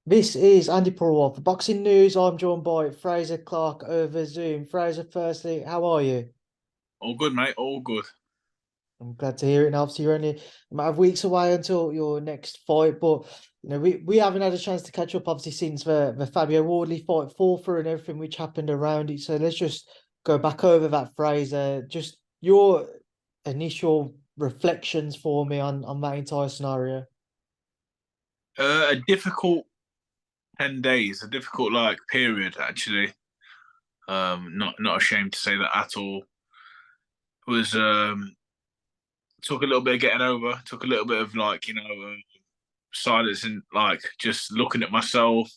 This is Andi Purewal for Boxing News. I'm joined by Frazer Clarke over Zoom. Frazer, firstly, how are you? All good, mate. All good. I'm glad to hear it. And obviously, you're only a matter of weeks away until your next fight, but we haven't had a chance to catch up obviously since the Fabio Wardley fight fall through and everything which happened around it. So let's just go back over that, Frazer. Just your initial reflections for me on that entire scenario. A difficult 10 days, a difficult period actually. Not ashamed to say that at all. It was took a little bit of getting over. Took a little bit of silence and just looking at myself,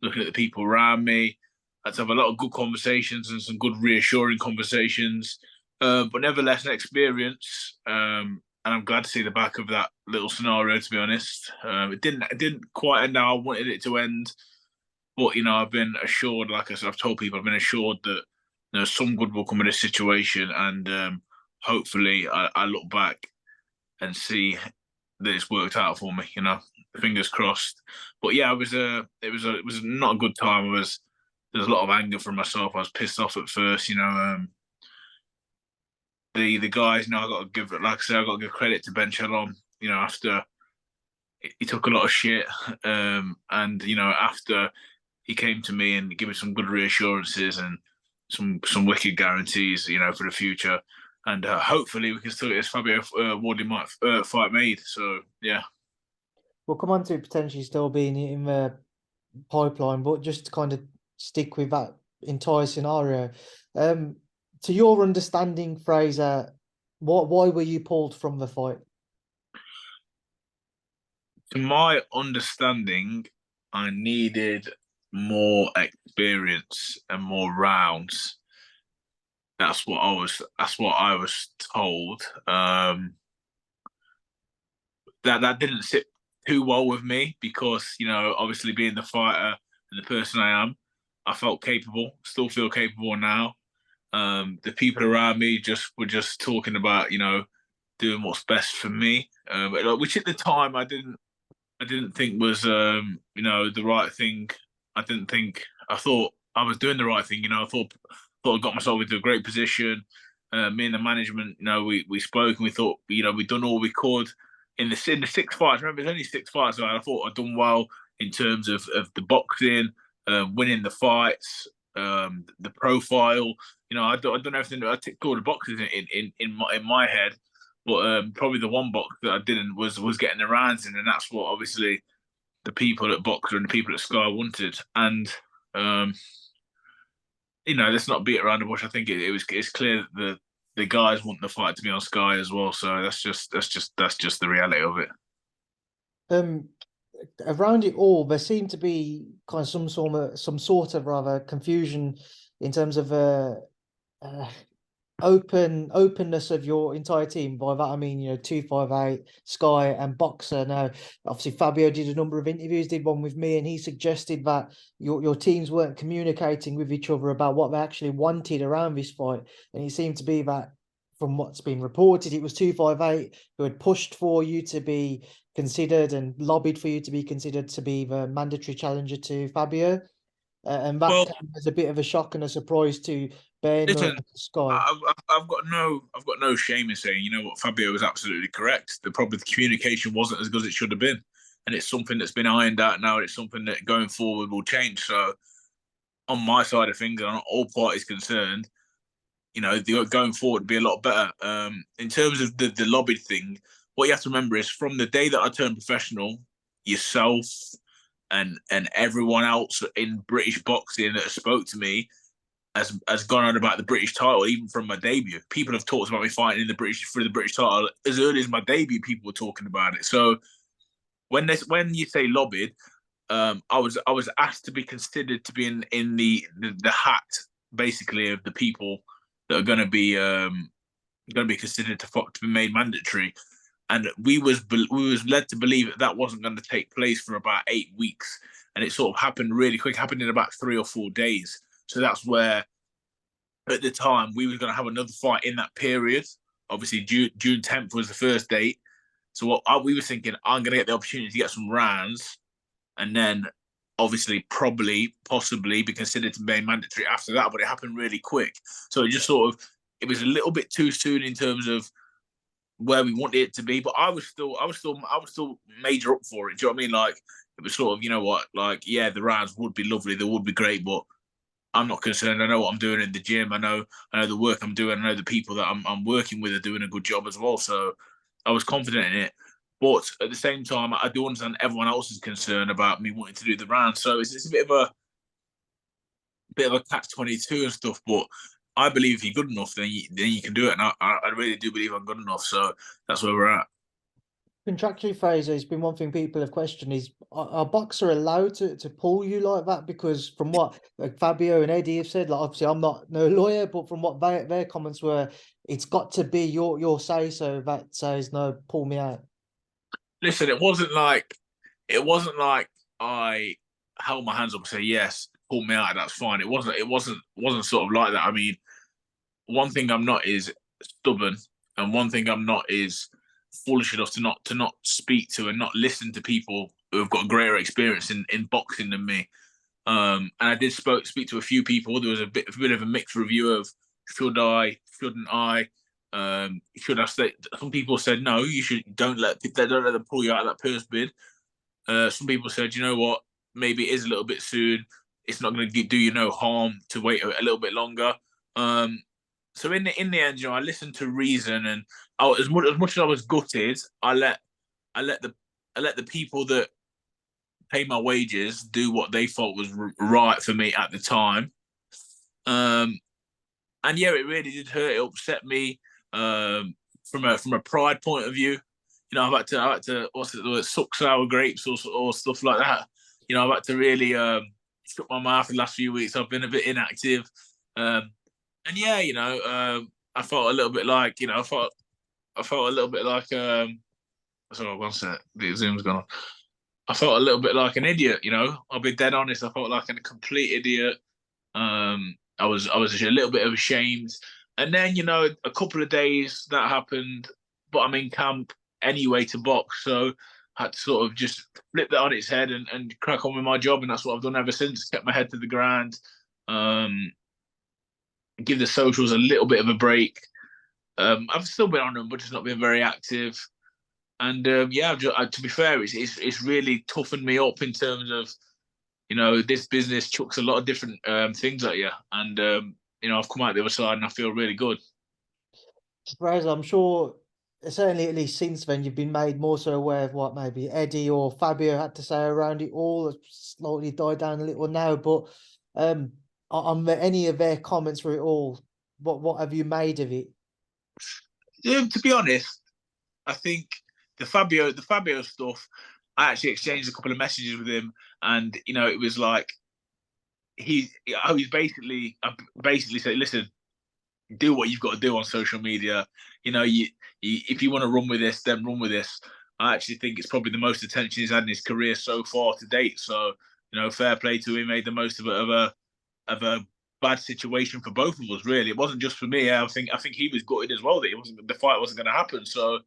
looking at the people around me. I had to have a lot of good conversations and some good reassuring conversations. But nevertheless, an experience. And I'm glad to see the back of that little scenario. To be honest, it didn't quite end how I wanted it to end. But I've been assured, like I said, I've told people, I've been assured that some good will come of this situation, and hopefully, I look back and see that it's worked out for me. Fingers crossed. But yeah, it was not a good time. There's a lot of anger from myself. I was pissed off at first. The guys. I got to give, like I said, I got to give credit to Ben Shalom. After he took a lot of shit, and after he came to me and gave me some good reassurances and some wicked guarantees, for the future. And hopefully we can still get this Fabio Wardley fight made. So yeah. We'll come on to potentially still being in the pipeline, but just to kind of stick with that entire scenario. Um, to your understanding, Frazer, why were you pulled from the fight? To my understanding, I needed more experience and more rounds. That's what I was told. That didn't sit too well with me because, obviously being the fighter and the person I am, I felt capable, still feel capable now. The people around me were just talking about, doing what's best for me, which at the time I didn't think was the right thing. I thought I was doing the right thing. I thought I got myself into a great position. Me and the management, we spoke and we thought we'd done all we could in the 6 fights. Remember, there's only 6 fights. So I thought I'd done well in terms of the boxing, winning the fights, the profile. I've done everything. I ticked all the boxes in my head. But probably the one box that I didn't was getting the rounds in, and that's what obviously the people at Boxer and the people at Sky wanted. And um, let's not beat around the bush. I think it's clear that the guys want the fight to be on Sky as well. So that's just the reality of it. Um, Around it all, there seemed to be kind of some sort of rather confusion in terms of uh openness of your entire team. By that I mean, 258, Sky and Boxer. Now, obviously Fabio did a number of interviews, did one with me, and he suggested that your teams weren't communicating with each other about what they actually wanted around this fight. And it seemed to be that from what's been reported, it was 258 who had pushed for you to be considered and lobbied for you to be considered to be the mandatory challenger to Fabio. And that Well, came as a bit of a shock and a surprise to Ben and listen, Sky. I've got no shame in saying, what, Fabio was absolutely correct. The communication wasn't as good as it should have been, and it's something that's been ironed out now. And it's something that going forward will change. So on my side of things, and on all parties concerned, going forward be a lot better. In terms of the lobbied thing, what you have to remember is from the day that I turned professional, yourself and everyone else in British boxing that spoke to me has gone on about the British title, even from my debut. People have talked about me fighting in the British for the British title as early as my debut. People were talking about it. So when you say lobbied, I was asked to be considered to be in the hat basically of the people that are going to be considered to be made mandatory, and we was led to believe that wasn't going to take place for about 8 weeks, and it sort of happened really quick, happened in about 3 or 4 days. So that's where at the time we were going to have another fight in that period. Obviously, June 10th was the first date. So we were thinking, I'm going to get the opportunity to get some rounds, and then obviously probably possibly be considered to be mandatory after that, but it happened really quick. So it just sort of, it was a little bit too soon in terms of where we wanted it to be, but I was still major up for it. Do you know what I mean? Like, it was sort of, you know what, like, yeah, the rounds would be lovely, they would be great, but I'm not concerned. I know what I'm doing in the gym. I know the work I'm doing. I know the people that I'm working with are doing a good job as well. So I was confident in it. But at the same time, I do understand everyone else's concern about me wanting to do the round. So it's a bit of a catch-22 and stuff. But I believe if you're good enough, then you can do it. And I really do believe I'm good enough. So that's where we're at. Contractually, Fraser, it's been one thing people have questioned is, are boxer allowed to pull you like that? Because from what like Fabio and Eddie have said, like obviously I'm not no lawyer, but from what their comments were, it's got to be your say so that says no, pull me out. Listen, it wasn't like I held my hands up and said yes, pull me out. That's fine. It wasn't sort of like that. I mean, one thing I'm not is stubborn, and one thing I'm not is foolish enough to not speak to and not listen to people who have got greater experience in boxing than me. And I did speak to a few people. There was a bit of a mixed review of should I, shouldn't I, should I stay? Some people said no, you should don't let them pull you out of that purse bid. Some people said, you know what, maybe it is a little bit soon. It's not going to do you no harm to wait a little bit longer. So in the end, you know, I listened to reason, and as much as I was gutted, I let the people that pay my wages do what they thought was right for me at the time. And yeah, it really did hurt. It upset me from a pride point of view. You know, I had to what's it, suck sour grapes or stuff like that. You know, I've had to really shut my mouth the last few weeks. I've been a bit inactive. And yeah, you know, I felt a little bit like, you know, I felt a little bit like sorry, one sec, the Zoom's gone on. I felt a little bit like an idiot, you know. I'll be dead honest. I felt like a complete idiot. I was a little bit ashamed. And then, you know, a couple of days that happened, but I'm in camp anyway to box, so I had to sort of just flip that on its head and crack on with my job, and that's what I've done ever since. Kept my head to the ground. Give the socials a little bit of a break. I've still been on them, but just not been very active. And yeah, to be fair, it's really toughened me up in terms of, you know, this business chucks a lot of different things at you, and you know, I've come out the other side and I feel really good. Whereas I'm sure, certainly at least since then, you've been made more so aware of what maybe Eddie or Fabio had to say around it all. It's slightly died down a little now, but on any of their comments for it all, what have you made of it? To be honest, I think the Fabio stuff, I actually exchanged a couple of messages with him, and you know, it was like he's basically said, listen, do what you've got to do on social media. You know, if you want to run with this, then run with this. I actually think it's probably the most attention he's had in his career so far to date. So, you know, fair play to him. Made the most of a bad situation for both of us. Really, it wasn't just for me. I think he was gutted as well that the fight wasn't going to happen. So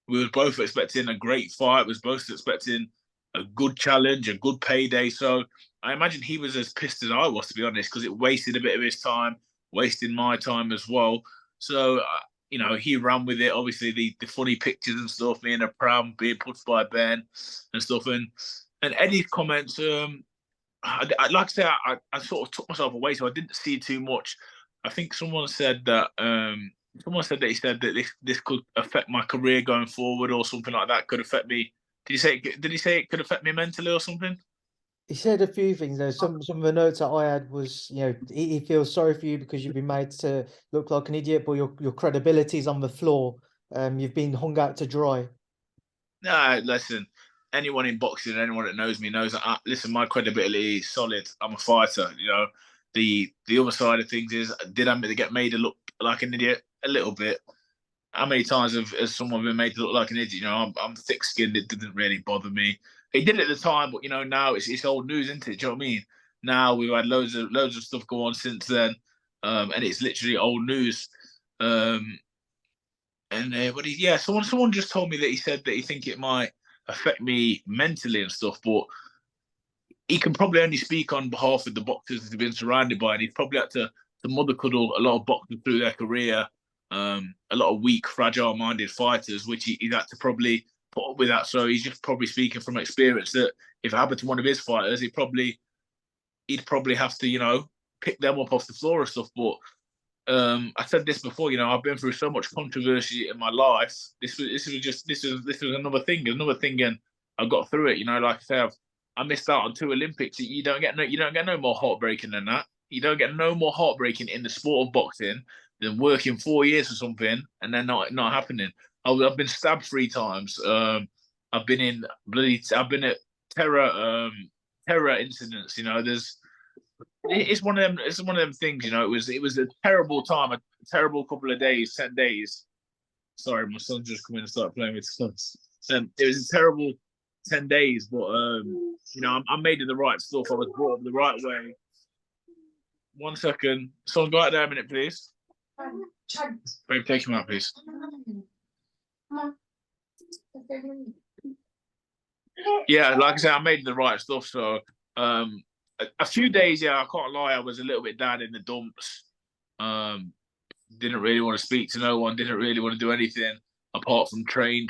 we were both expecting a great fight. We were both expecting a good challenge, a good payday. So I imagine he was as pissed as I was, to be honest, because it wasted a bit of his time, wasting my time as well. So, you know, he ran with it. Obviously, the funny pictures and stuff, me in a pram being pushed by Ben and stuff. And Eddie's comments, like I say, I sort of took myself away, so I didn't see too much. I think someone said that he said that this could affect my career going forward or something like that. Could affect me. Did he say it could affect me mentally or something? He said a few things though. Some of the notes that I had was, you know, he feels sorry for you because you've been made to look like an idiot, but your credibility is on the floor. You've been hung out to dry. No, listen. Anyone in boxing, anyone that knows me knows that. Listen, my credibility is solid. I'm a fighter. You know, the other side of things is, did I get made to look like an idiot? A little bit. How many times has someone been made to look like an idiot? You know, I'm thick skinned. It didn't really bother me. It did at the time, but you know, now it's old news, isn't it? Do you know what I mean? Now we've had loads of stuff go on since then, and it's literally old news. And yeah, someone just told me that he said that he think it might affect me mentally and stuff, but he can probably only speak on behalf of the boxers he's been surrounded by, and he's probably had to mother cuddle a lot of boxers through their career, a lot of weak, fragile-minded fighters, which he's had to probably put up with that. So he's just probably speaking from experience that if it happened to one of his fighters, he'd probably have to, pick them up off the floor and stuff. But I said this before, I've been through so much controversy in my life. This was another thing, and I got through it. Like I say, I missed out on 2 Olympics. You don't get no more heartbreaking than that. You don't get no more heartbreaking in the sport of boxing than working 4 years for something and then not happening. I've been stabbed 3 times. I've been at terror incidents. It's one of them. It's one of them things. It was a terrible time, a terrible couple of days, 10 days. Sorry, my son just come in and started playing with sons. It was a terrible 10 days, but I made it the right stuff. I was brought up the right way. 1 second, someone go out there a minute, please. Babe, take him out, please. Yeah, like I said, I made the right stuff. So a few days, yeah, I can't lie, I was a little bit down in the dumps. Didn't really want to speak to no one, didn't really want to do anything apart from training.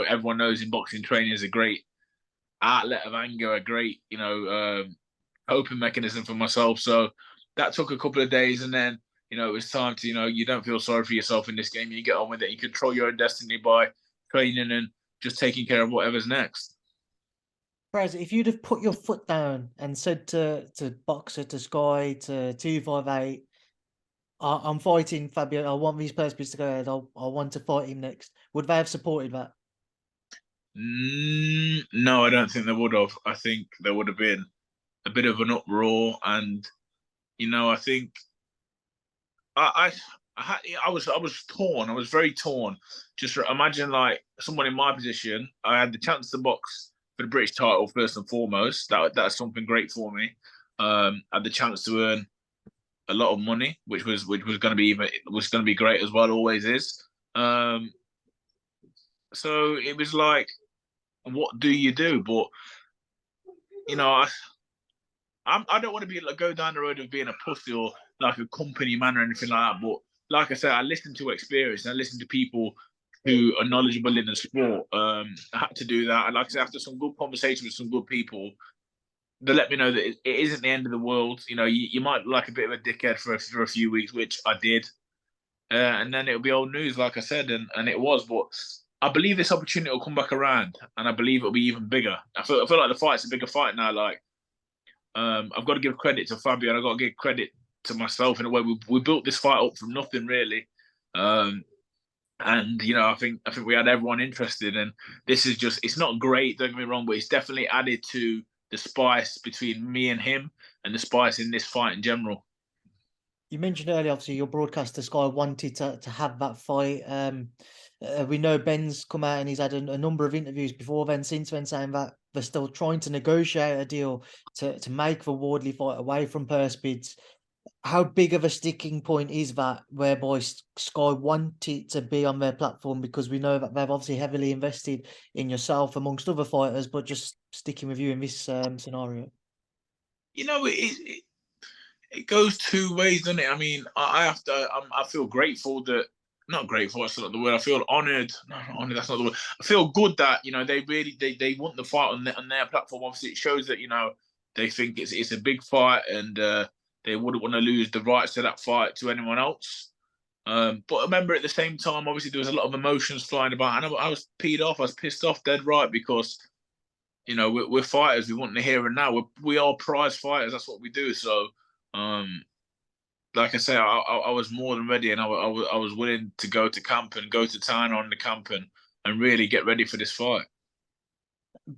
Everyone knows in boxing, training is a great outlet of anger, a great, coping mechanism for myself. So that took a couple of days, and then, it was time to, you don't feel sorry for yourself in this game. You get on with it. You control your own destiny by training and just taking care of whatever's next. Frazer, if you'd have put your foot down and said to Boxer, to Sky, to 258, I'm fighting Fabio, I want these purses to go ahead, I want to fight him next, would they have supported that? No, I don't think they would have. I think there would have been a bit of an uproar, and I think I was torn. I was very torn. Just imagine, like, someone in my position. I had the chance to box for the British title first and foremost. That's something great for me. I had the chance to earn a lot of money, which was going to be great as well. Always is. So it was like, what do you do? But I don't want to go down the road of being a pussy or like a company man or anything like that. But like I said, I listened to experience and I listened to people who are knowledgeable in the sport. I had to do that. And like I said, after some good conversation with some good people, they let me know that it isn't the end of the world. You might look like a bit of a dickhead for a few weeks, which I did. And then it'll be old news, like I said, and it was. But I believe this opportunity will come back around, and I believe it'll be even bigger. I feel like the fight's a bigger fight now. Like, I've got to give credit to Fabio, and I've got to give credit to myself in a way. We built this fight up from nothing, really. And I think we had everyone interested, and this is it's not great, don't get me wrong, but it's definitely added to the spice between me and him and the spice in this fight in general. You mentioned earlier, obviously, your broadcaster Sky wanted to have that fight. We know Ben's come out and he's had a number of interviews before then, since then, saying that they're still trying to negotiate a deal to make the Wardley fight away from purse bids. How big of a sticking point is that, whereby Sky want it to be on their platform, because we know that they've obviously heavily invested in yourself amongst other fighters, but just sticking with you in this scenario? It goes 2 ways, doesn't it? I mean, I feel grateful that, not grateful, that's not the word. I feel honoured. No, not honoured, that's not the word. I feel good that, they really, they want the fight on their platform. Obviously, it shows that, they think it's a big fight, and they wouldn't want to lose the rights to that fight to anyone else. But remember, at the same time, obviously, there was a lot of emotions flying about. And I was peed off. I was pissed off, dead right, because, we're fighters. We want the here and now. We are prize fighters. That's what we do. So, like I say, I was more than ready, and I was willing to go to camp and go to town on the camp and really get ready for this fight.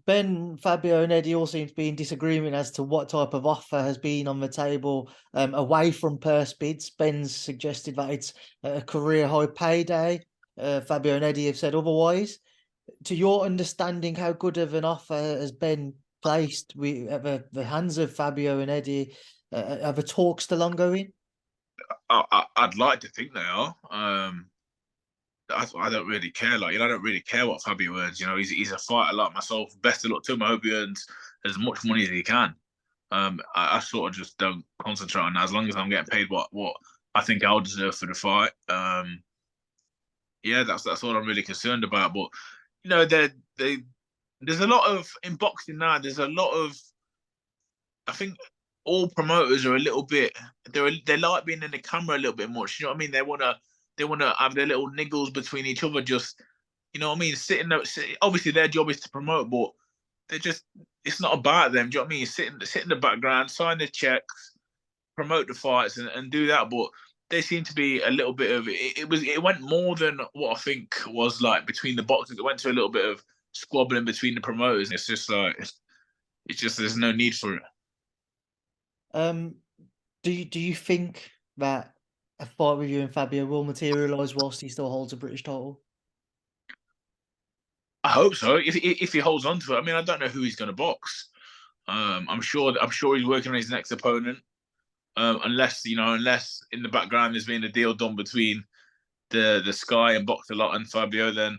Ben, Fabio and Eddie all seem to be in disagreement as to what type of offer has been on the table away from purse bids. Ben's suggested that it's a career high payday. Fabio and Eddie have said otherwise. To your understanding, how good of an offer has been placed at the hands of Fabio and Eddie? Are the talks still ongoing? I'd like to think they are. I don't really care. Like, I don't really care what Fabio earns. He's a fighter like myself. Best of luck to him. I hope he earns as much money as he can. I sort of just don't concentrate on that. As long as I'm getting paid what I think I'll deserve for the fight. Yeah, that's all I'm really concerned about. But there's a lot of in boxing now. There's a lot of, I think all promoters are a little bit, they like being in the camera a little bit much. You know what I mean? They wanna have their little niggles between each other. Just, you know what I mean? Obviously their job is to promote, but it's not about them. Do you know what I mean? Sit in the background, sign the checks, promote the fights, and do that. But there seemed to be a little bit of it went more than what I think was like between the boxers. It went to a little bit of squabbling between the promoters. It's just like there's no need for it. Do you think that a fight with you and Fabio will materialise whilst he still holds a British title? I hope so. If he holds on to it, I mean, I don't know who he's going to box. I'm sure he's working on his next opponent. Unless in the background there's been a deal done between the Sky and Box a Lot and Fabio, then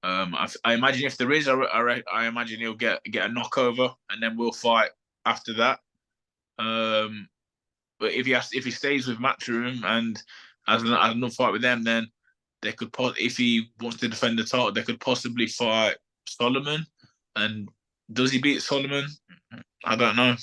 I imagine if there is, I imagine he'll get a knockover and then we'll fight after that. But if he stays with Matchroom and has another fight with them, then they could if he wants to defend the title, they could possibly fight Solomon. And does he beat Solomon? I don't know.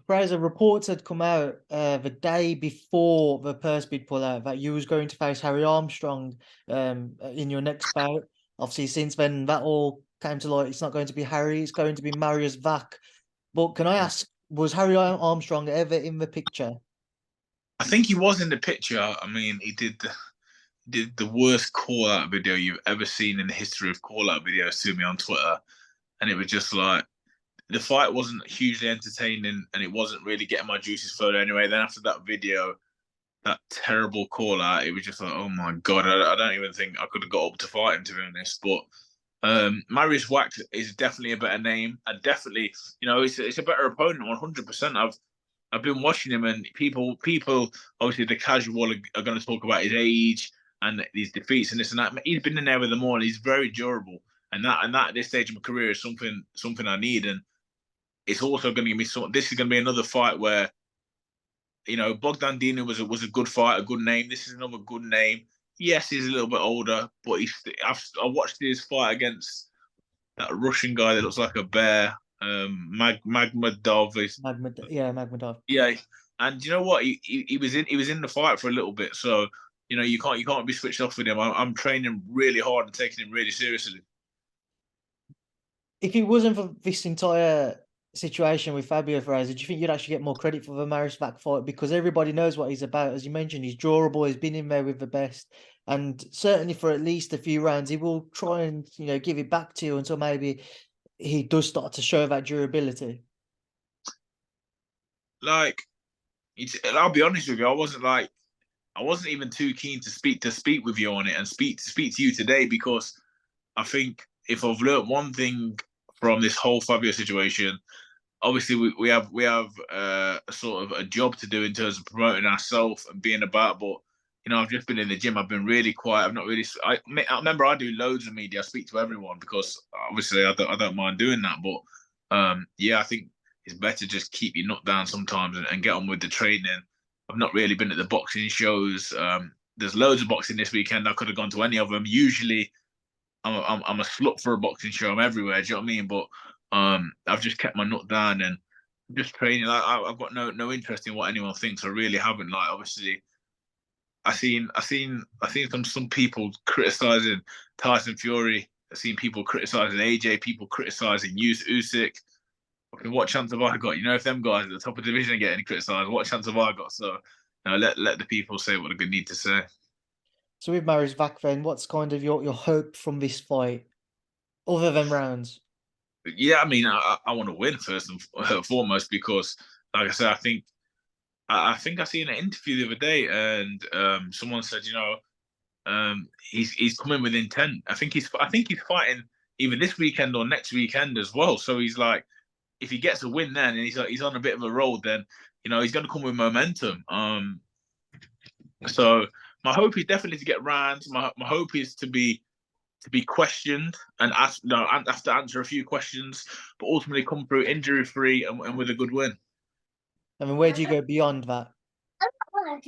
Frazer, reports had come out the day before the purse bid pull-out that you was going to face Harry Armstrong in your next bout. Obviously, since then, that all came to light. It's not going to be Harry, it's going to be Mariusz Wach. But can I ask, was Harry Armstrong ever in the picture? I think he was in the picture. I mean, he did the worst call-out video you've ever seen in the history of call-out videos to me on Twitter. And it was just like, the fight wasn't hugely entertaining and it wasn't really getting my juices flowing anyway. Then after that video, that terrible call out, it was just like, oh my God, I don't even think I could have got up to fight him, to be honest. But Mariusz Wach is definitely a better name and definitely, it's a better opponent, 100%. I've been watching him and people, obviously the casual are going to talk about his age and these defeats and this and that. He's been in there with them all and he's very durable. And that at this stage of my career is something I need. And it's also going to give me this is going to be another fight where, Bogdan Dinu was a good fight, a good name. This is another good name. Yes, he's a little bit older, but I watched his fight against that Russian guy that looks like a bear, Magmadov. Magmadov. Yeah, and you know what? He was in the fight for a little bit, so you can't be switched off with him. I'm training really hard and taking him really seriously. If it wasn't for this entire situation with Fabio Frazer, do you think you'd actually get more credit for the Mariusz Wach fight? Because everybody knows what he's about. As you mentioned, he's durable, he's been in there with the best. And certainly for at least a few rounds, he will try and, give it back to you until maybe he does start to show that durability. Like, I'll be honest with you, I wasn't even too keen to speak with you on it and speak to you today, because I think if I've learned one thing from this whole Fabio situation, obviously we have a sort of a job to do in terms of promoting ourselves and being about. But I've just been in the gym. I've been really quiet. I've not really. I remember I do loads of media. I speak to everyone because obviously I don't mind doing that. But yeah, I think it's better just keep your nut down sometimes and get on with the training. I've not really been at the boxing shows. There's loads of boxing this weekend. I could have gone to any of them. Usually, I'm a slut for a boxing show. I'm everywhere. Do you know what I mean? But I've just kept my nut down and just training. I've got no interest in what anyone thinks. I really haven't. Like, obviously, I seen some people criticizing Tyson Fury. I've seen people criticizing AJ. People criticizing Usyk. What chance have I got? If them guys at the top of the division are getting criticised, what chance have I got? So, let the people say what they need to say. So with Mariusz Wach, then, what's kind of your hope from this fight, other than rounds? Yeah, I mean, I want to win first and foremost, because, like I said, I think I seen an interview the other day, and someone said, he's coming with intent. I think he's fighting either this weekend or next weekend as well. So he's like, if he gets a win then and he's on a bit of a roll, then he's going to come with momentum. So my hope is definitely to get round. My hope is to be questioned and ask, have to answer a few questions, but ultimately come through injury free and with a good win. I mean, where do you go beyond that? Have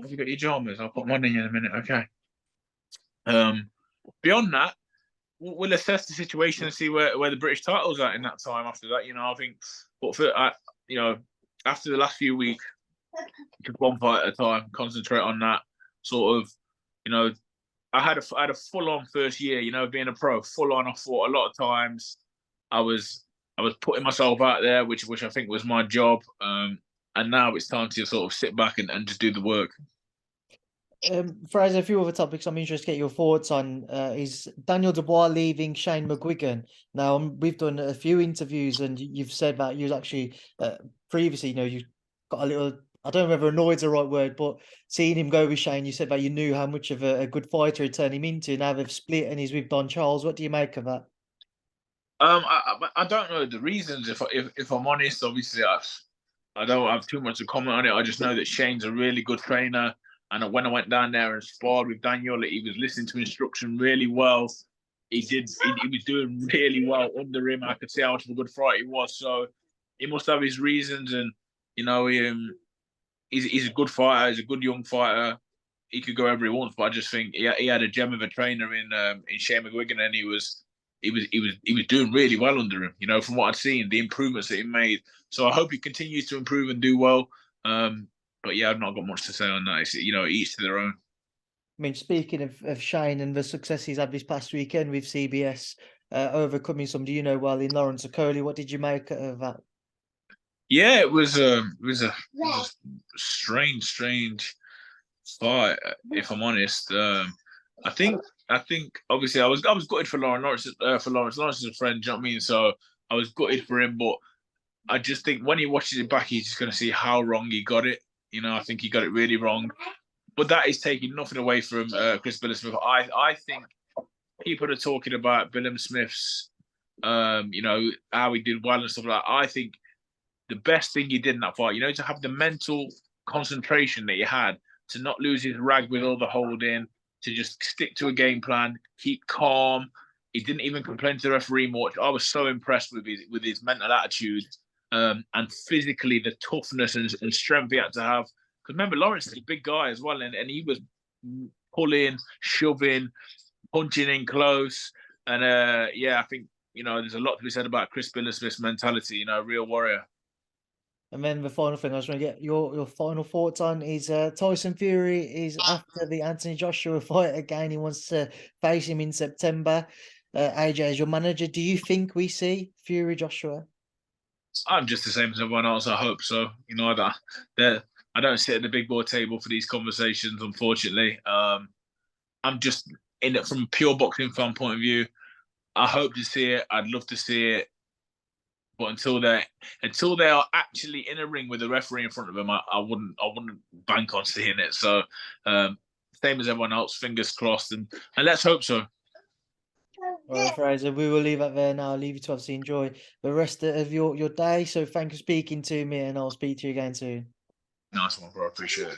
you got your jammers? I'll put one in in a minute. Okay. Beyond that, we'll assess the situation and see where the British title's at in that time. After that, I think, but for after the last few weeks, just one fight at a time, concentrate on that. Sort of, I had a full on first year. Being a pro, full on. I fought a lot of times. I was putting myself out there, which I think was my job. And now it's time to sort of sit back and just do the work. Frazer, a few other topics I'm interested to get your thoughts on is Daniel Dubois leaving Shane McGuigan. Now, we've done a few interviews and you've said that you was actually previously, you got a little, I don't know whether annoyed's the right word, but seeing him go with Shane, you said that you knew how much of a good fighter he'd turn him into. Now they've split and he's with Don Charles. What do you make of that? I don't know the reasons. If I'm honest, obviously I don't have too much to comment on it. I just know that Shane's a really good trainer. And when I went down there and sparred with Daniel, he was listening to instruction really well. He was doing really well under him. I could see how much of a good fighter he was. So he must have his reasons. And, he's a good fighter. He's a good young fighter. He could go wherever he wants. But I just think he had a gem of a trainer in Shane McGuigan, and he was doing really well under him. From what I'd seen, the improvements that he made. So I hope he continues to improve and do well. But yeah, I've not got much to say on that. It's, each to their own. I mean, speaking of Shane and the success he's had this past weekend with CBS, overcoming somebody well in Lawrence Okolie, what did you make of that? Yeah, it was a strange fight. If I'm honest, I think obviously I was gutted for Lawrence. Lawrence is a friend, do you know what I mean? So I was gutted for him, but I just think when he watches it back, he's just going to see how wrong he got it. I think he got it really wrong. But that is taking nothing away from Chris Billam-Smith. I think people are talking about Billam-Smith's, how he did well and stuff like that. I think the best thing he did in that fight, to have the mental concentration that he had, to not lose his rag with all the holding, to just stick to a game plan, keep calm. He didn't even complain to the referee much. I was so impressed with his mental attitude. And physically, the toughness and strength he had to have. Because remember, Lawrence is a big guy as well, and he was pulling, shoving, punching in close. And I think there's a lot to be said about Chris Billam-Smith's mentality. Real warrior. And then the final thing I was going to get your final thoughts on is Tyson Fury is after the Anthony Joshua fight again. He wants to face him in September. AJ, as your manager, do you think we see Fury Joshua? I'm just the same as everyone else. I hope so. I don't sit at the big board table for these conversations, unfortunately. I'm just in it from a pure boxing fan point of view. I hope to see it. I'd love to see it. But until they are actually in a ring with a referee in front of them, I wouldn't bank on seeing it. So same as everyone else, fingers crossed, and let's hope so. All right, Frazer, we will leave it there now. I'll leave you to obviously enjoy the rest of your day. So thank you for speaking to me, and I'll speak to you again soon. Nice one, bro. Appreciate it.